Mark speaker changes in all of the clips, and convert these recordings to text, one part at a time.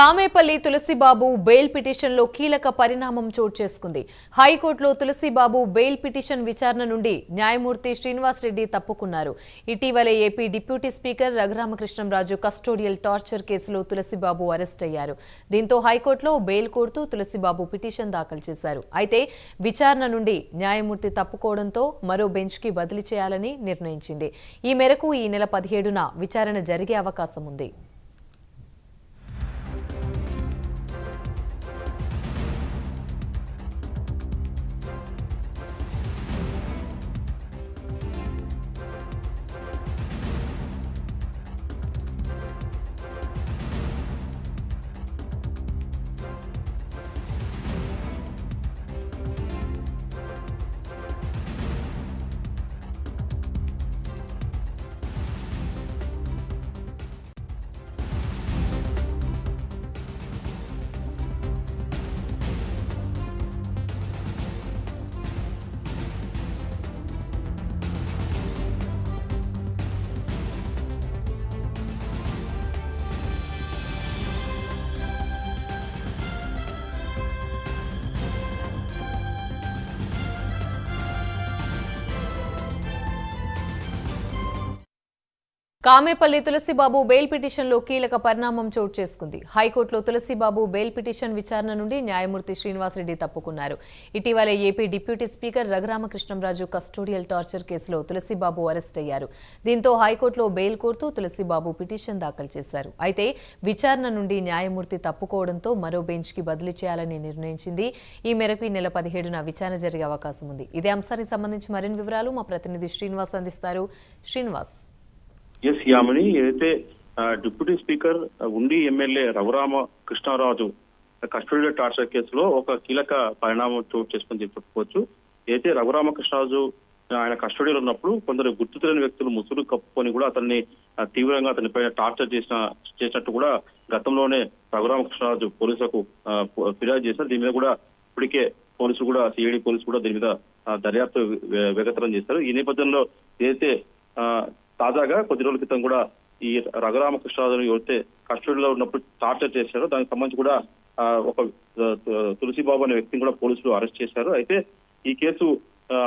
Speaker 1: Kamepalli Tulasibabu bail పిటిషన్లో కీలక పరిణామం చోటు చేసుకుంది. హైకోర్టులో తులసిబాబు బెయిల్ పిటిషన్ విచారణ నుండి న్యాయమూర్తి శ్రీనివాస్ రెడ్డి తప్పుకున్నారు. ఇటీవలే AP deputy speaker Raghurama Krishnam Raju custodial torture కేసులో తులసిబాబు అరెస్ట్ అయ్యారు. దీంతో హైకోర్టులో బెయిల్ కోరుతూ తులసిబాబు పిటిషన్ దాఖలు చేశారు. అయితే విచారణ నుండి న్యాయమూర్తి తప్పుకోవడంతో మరో బెంచ్కి బదిలీ చేయాలని నిర్ణయించింది. ఈ మేరకు ఈ నెల 17న విచారణ జరిగే అవకాశం ఉంది. కామేపల్లి తులసిబాబు బెయిల్ పిటిషన్లో కీలక పరిణామం చోటు చేసుకుంది. హైకోర్టులో తులసిబాబు బెయిల్ పిటిషన్ విచారణ నుండి న్యాయమూర్తి శ్రీనివాస్ రెడ్డి తప్పుకున్నారు. ఇటీవలే AP deputy speaker Raghurama Krishnam Raju custodial torture కేసులో తులసిబాబు అరెస్ట్ అయ్యారు. దీంతో హైకోర్టులో బెయిల్ కోరుతూ తులసిబాబు పిటిషన్ దాఖలు చేశారు. అయితే విచారణ నుండి న్యాయమూర్తి తప్పుకోవడంతో మరో బెంచ్కి బదిలీ చేయాలని నిర్ణయించింది. ఈ మేరకు ఈ నెల 17న విచారణ జరిగే అవకాశం ఉంది. ఇదే అంశానికి సంబంధించి మరిన్ని వివరాలు మా ప్రతినిధి శ్రీనివాస్ అందిస్తారు. శ్రీనివాస్.
Speaker 2: ఎస్ యామిని, ఏదైతే డిప్యూటీ స్పీకర్ ఉండి ఎమ్మెల్యే రఘురామకృష్ణరాజు కస్టోడియల్ టార్చర్ కేసులో ఒక కీలక పరిణామం చోటు చేసుకుని చెప్పుకోవచ్చు. అయితే రఘురామకృష్ణరాజు ఆయన కస్టడీలో ఉన్నప్పుడు కొందరు గుర్తు తెలియని వ్యక్తులు ముసుగు కప్పుకొని కూడా అతన్ని తీవ్రంగా అతనిపైన టార్చర్ చేసినట్టు కూడా గతంలోనే రఘురామకృష్ణరాజు పోలీసులకు ఫిర్యాదు చేశారు. దీని మీద కూడా ఇప్పటికే పోలీసులు కూడా సిఐడి పోలీసులు కూడా దీని మీద దర్యాప్తు వేగతరం చేశారు. ఈ నేపథ్యంలో ఏదైతే తాజాగా కొద్ది రోజుల క్రితం కూడా ఈ రఘురామకృష్ణరాజును ఎవరైతే కస్టడీలో ఉన్నప్పుడు టార్చర్ చేశారో దానికి సంబంధించి కూడా ఒక తులసిబాబు అనే వ్యక్తిని కూడా పోలీసులు అరెస్ట్ చేశారు. అయితే ఈ కేసు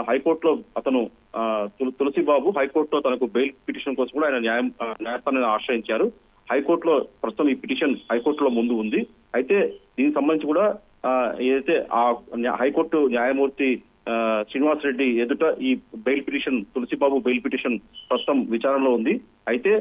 Speaker 2: హైకోర్టులో అతను తులసిబాబు హైకోర్టులో తనకు బెయిల్ పిటిషన్ కోసం కూడా ఆయన న్యాయస్థానాన్ని ఆశ్రయించారు. హైకోర్టులో ప్రస్తుతం ఈ పిటిషన్ హైకోర్టులో ముందు ఉంది. అయితే దీనికి సంబంధించి కూడా ఏదైతే ఆ హైకోర్టు న్యాయమూర్తి శ్రీనివాస్ రెడ్డి ఎదుట ఈ bail petition Tulasibabu bail petition ప్రస్తుతం విచారణలో ఉంది. అయితే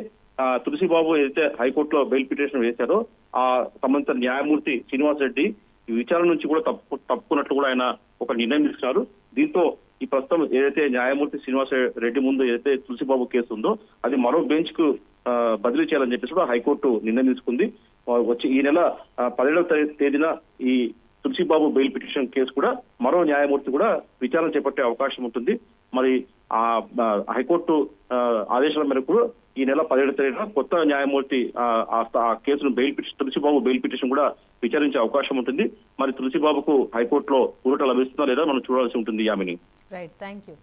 Speaker 2: తులసిబాబు ఏదైతే హైకోర్టులో బెయిల్ పిటిషన్ వేశారో ఆ సంబంధిత న్యాయమూర్తి శ్రీనివాస్ రెడ్డి ఈ విచారణ నుంచి కూడా తప్పుకున్నట్లు కూడా ఆయన ఒక నిర్ణయం తీసుకున్నారు. దీంతో ఈ ప్రస్తుతం ఏదైతే న్యాయమూర్తి శ్రీనివాస్ రెడ్డి ముందు ఏదైతే తులసిబాబు కేసు ఉందో అది మరో బెంచ్ కు బదిలీ చేయాలని చెప్పేసి కూడా హైకోర్టు నిర్ణయం తీసుకుంది. వచ్చి ఈ నెల 17వ తేదీన ఈ తులసిబాబు బెయిల్ పిటిషన్ కేసు కూడా మరో న్యాయమూర్తి కూడా విచారణ చేపట్టే అవకాశం ఉంటుంది. మరి ఆ హైకోర్టు ఆదేశాల మేరకు ఈ నెల 17వ తేదీన కొత్త న్యాయమూర్తి ఆ కేసును తులసిబాబు బెయిల్ పిటిషన్ కూడా విచారించే అవకాశం ఉంటుంది. మరి తులసిబాబుకు హైకోర్టులో ఊరట లభిస్తుందా లేదా మనం చూడాల్సి ఉంటుంది. యామిని.
Speaker 1: Right, thank you.